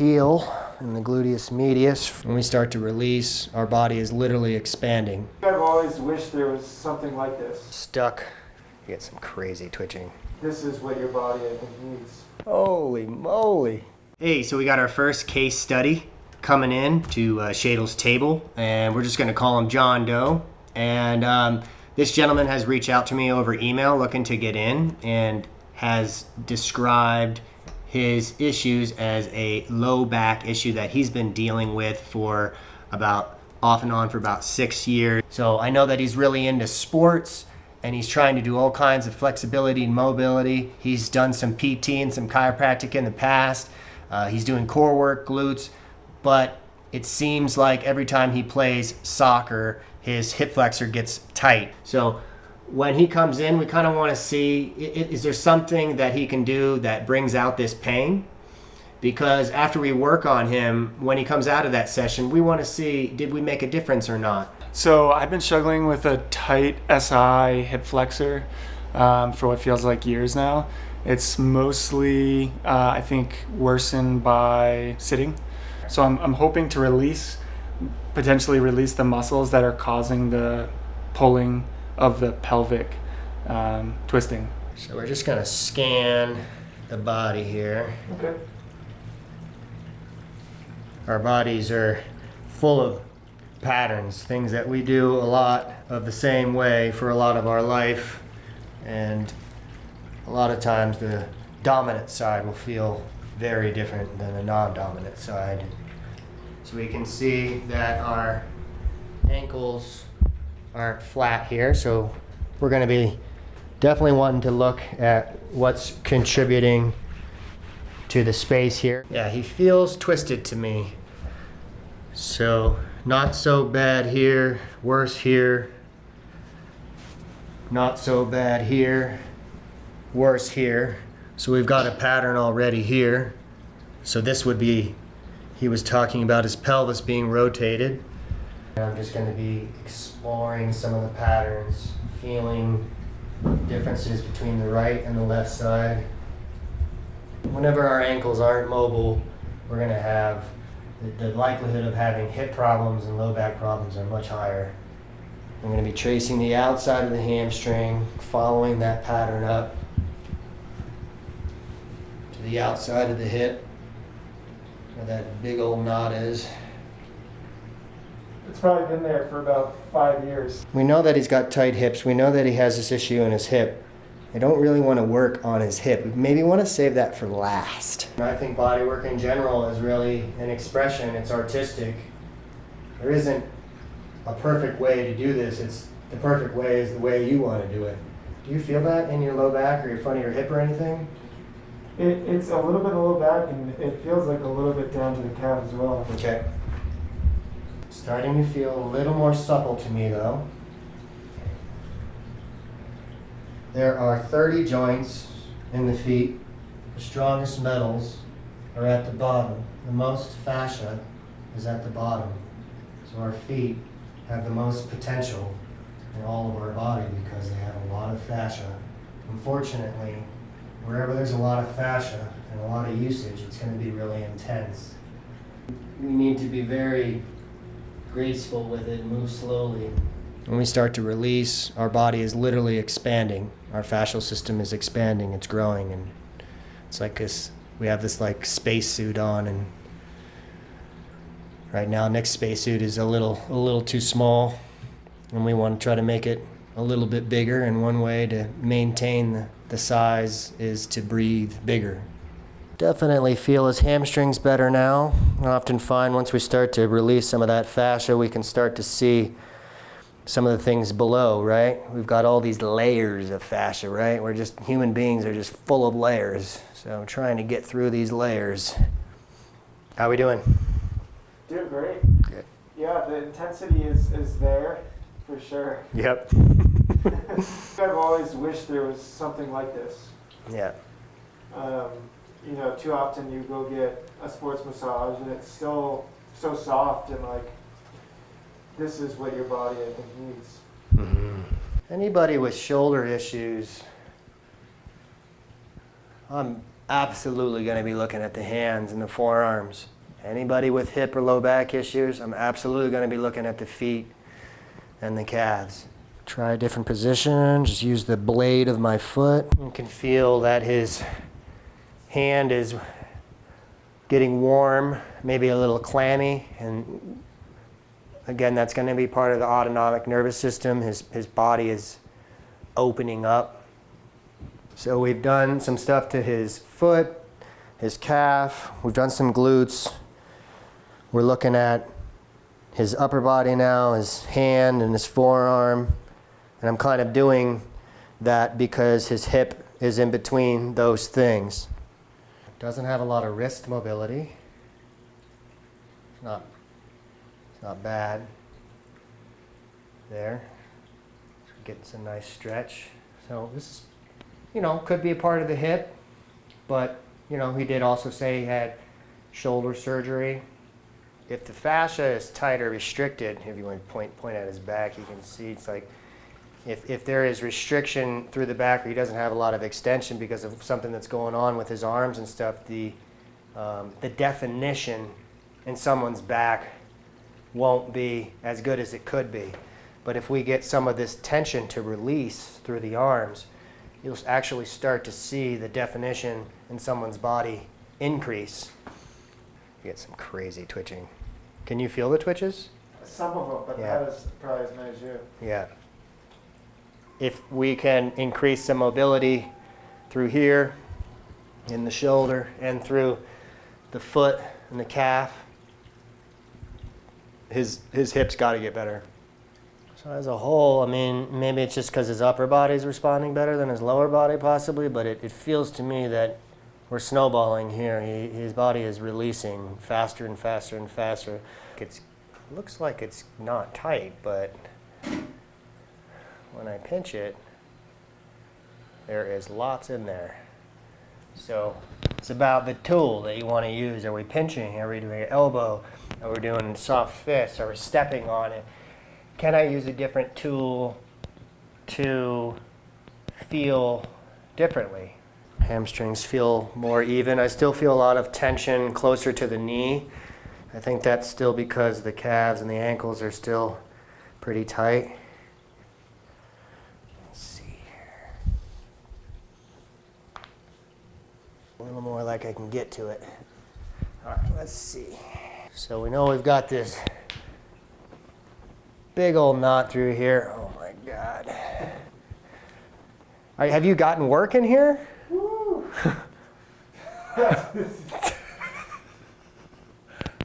heel and the gluteus medius. When we start to release, our body is literally expanding. I've always wished there was something like this. Stuck, you get some crazy twitching. This is what your body, I think, needs. Holy moly. Hey, so we got our first case study coming in to Shadle's table, and we're just gonna call him John Doe. And this gentleman has reached out to me over email looking to get in and has described his issues as a low back issue that he's been dealing with for about off and on for about 6 years. So I know that he's really into sports and he's trying to do all kinds of flexibility and mobility. He's done some PT and some chiropractic in the past. He's doing core work, glutes, but it seems like every time he plays soccer, his hip flexor gets tight. So when he comes in, we kind of want to see, is there something that he can do that brings out this pain? Because after we work on him, when he comes out of that session, we want to see, did we make a difference or not? So I've been struggling with a tight SI hip flexor for what feels like years now. It's mostly, I think, worsened by sitting. So I'm hoping to potentially release the muscles that are causing the pulling of the pelvic twisting. So we're just gonna scan the body here. Okay. Our bodies are full of patterns, things that we do a lot of the same way for a lot of our life, and a lot of times the dominant side will feel very different than the non-dominant side. So we can see that our ankles aren't flat here, so we're going to be definitely wanting to look at what's contributing to the space here. Yeah, he feels twisted to me. So not so bad here, worse here, not so bad here, worse here. So we've got a pattern already here. So this would be, he was talking about his pelvis being rotated. And I'm just going to be exploring some of the patterns, feeling differences between the right and the left side. Whenever our ankles aren't mobile, we're going to have the likelihood of having hip problems and low back problems are much higher. I'm going to be tracing the outside of the hamstring, following that pattern up to the outside of the hip, where that big old knot is. It's probably been there for about 5 years. We know that he's got tight hips. We know that he has this issue in his hip. I don't really want to work on his hip. We maybe want to save that for last. I think bodywork in general is really an expression. It's artistic. There isn't a perfect way to do this. It's the perfect way is the way you want to do it. Do you feel that in your low back or your front of your hip or anything? It's a little bit of low back, and it feels like a little bit down to the calf as well. Okay. Starting to feel a little more supple to me though. There are 30 joints in the feet. The strongest metals are at the bottom. The most fascia is at the bottom. So our feet have the most potential in all of our body because they have a lot of fascia. Unfortunately, wherever there's a lot of fascia and a lot of usage, it's going to be really intense. We need to be very graceful with it, move slowly. When we start to release, our body is literally expanding. Our fascial system is expanding, it's growing, and it's like this, we have this like spacesuit on, and right now Nick's spacesuit is a little too small, and we want to try to make it a little bit bigger, and one way to maintain the size is to breathe bigger. Definitely feel his hamstrings better now. I often find once we start to release some of that fascia, we can start to see some of the things below, right? We've got all these layers of fascia, right? We're just, human beings are just full of layers. So I'm trying to get through these layers. How we doing? Doing great. Good. Yeah, the intensity is there for sure. Yep. I've always wished there was something like this. Yeah. You know, too often you go get a sports massage and it's still so soft, and like, this is what your body, I think, needs. Mm-hmm. Anybody with shoulder issues, I'm absolutely going to be looking at the hands and the forearms. Anybody with hip or low back issues, I'm absolutely going to be looking at the feet and the calves. Try a different position, just use the blade of my foot. You can feel that his hand is getting warm, maybe a little clammy, and again, that's going to be part of the autonomic nervous system. His body is opening up. So we've done some stuff to his foot, his calf, we've done some glutes. We're looking at his upper body now, his hand and his forearm. And I'm kind of doing that because his hip is in between those things. Doesn't have a lot of wrist mobility. It's not bad. There. Getting some nice stretch. So this is, could be a part of the hip, but, he did also say he had shoulder surgery. If the fascia is tight or restricted, if you want to point at his back, you can see it's like, if there is restriction through the back or he doesn't have a lot of extension because of something that's going on with his arms and stuff, the definition in someone's back won't be as good as it could be. But if we get some of this tension to release through the arms, you'll actually start to see the definition in someone's body increase. You get some crazy twitching. Can you feel the twitches? Some of them, but not as probably as many as you. Yeah. If we can increase some mobility through here, in the shoulder, and through the foot and the calf, his hips got to get better. So as a whole, maybe it's just because his upper body is responding better than his lower body possibly, but it feels to me that we're snowballing here. His body is releasing faster and faster and faster. It looks like it's not tight, but when I pinch it, there is lots in there. So it's about the tool that you want to use. Are we pinching? Are we doing an elbow? Are we doing soft fists? Are we stepping on it? Can I use a different tool to feel differently? Hamstrings feel more even. I still feel a lot of tension closer to the knee. I think that's still because the calves and the ankles are still pretty tight. Let's see here. A little more like I can get to it. All right, let's see. So we know we've got this big old knot through here. Oh my God. All right, have you gotten work in here? Woo!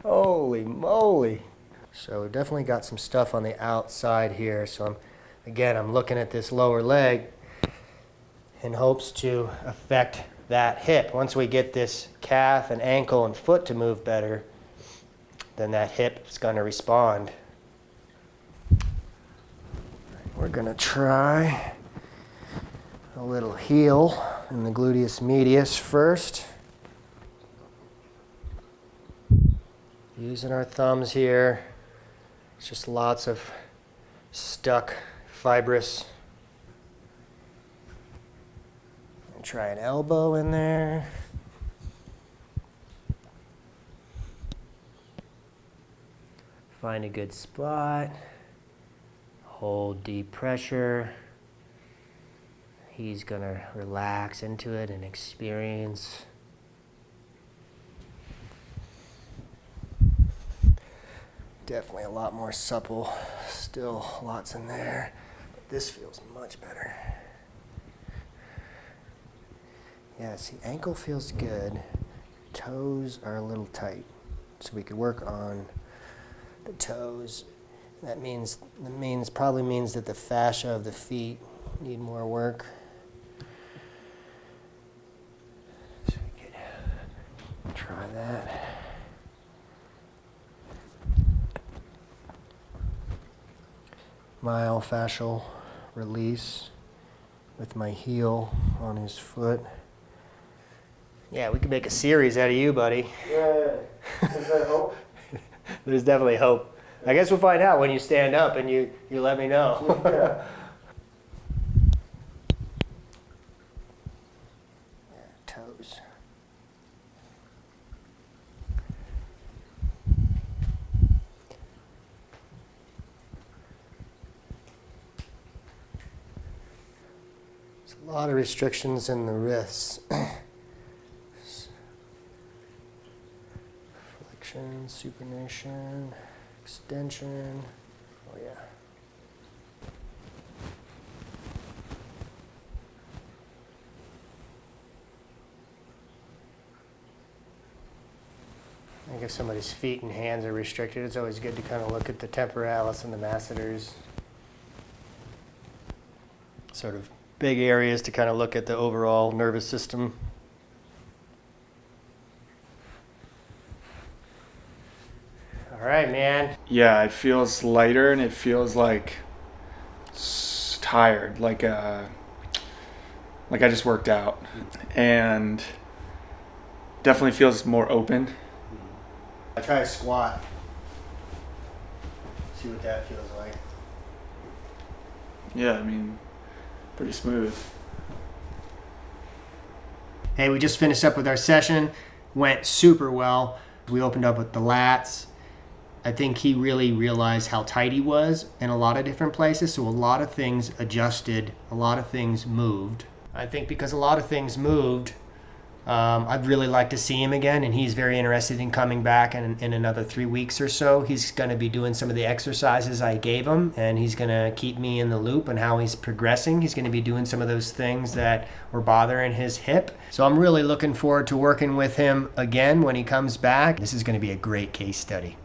Holy moly. So we definitely got some stuff on the outside here. So I'm looking at this lower leg in hopes to affect that hip. Once we get this calf and ankle and foot to move better, then that hip is going to respond. We're going to try a little heel in the gluteus medius first. Using our thumbs here. It's just lots of stuck fibrous. And try an elbow in there. Find a good spot. Hold deep pressure. He's gonna relax into it and experience. Definitely a lot more supple. Still lots in there. But this feels much better. Yeah, see, ankle feels good. Toes are a little tight. So we could work on the toes. That probably means that the fascia of the feet need more work. So we could try that. Myofascial release with my heel on his foot. Yeah, we could make a series out of you, buddy. Yeah. Is there hope? There's definitely hope. I guess we'll find out when you stand up and you let me know. Yeah. Toes. A lot of restrictions in the wrists. Flexion, supination, extension. Oh yeah. I think if somebody's feet and hands are restricted, it's always good to kind of look at the temporalis and the masseters. Sort of big areas to kind of look at the overall nervous system. All right, man. Yeah, it feels lighter and it feels like tired, like I just worked out, and definitely feels more open. I try a squat. See what that feels like. Yeah, I mean, pretty smooth. Hey, we just finished up with our session. Went super well. We opened up with the lats. I think he really realized how tight he was in a lot of different places. So a lot of things adjusted, a lot of things moved. I think because a lot of things moved, I'd really like to see him again, and he's very interested in coming back in another 3 weeks or so. He's going to be doing some of the exercises I gave him, and he's going to keep me in the loop on how he's progressing. He's going to be doing some of those things that were bothering his hip. So I'm really looking forward to working with him again when he comes back. This is going to be a great case study.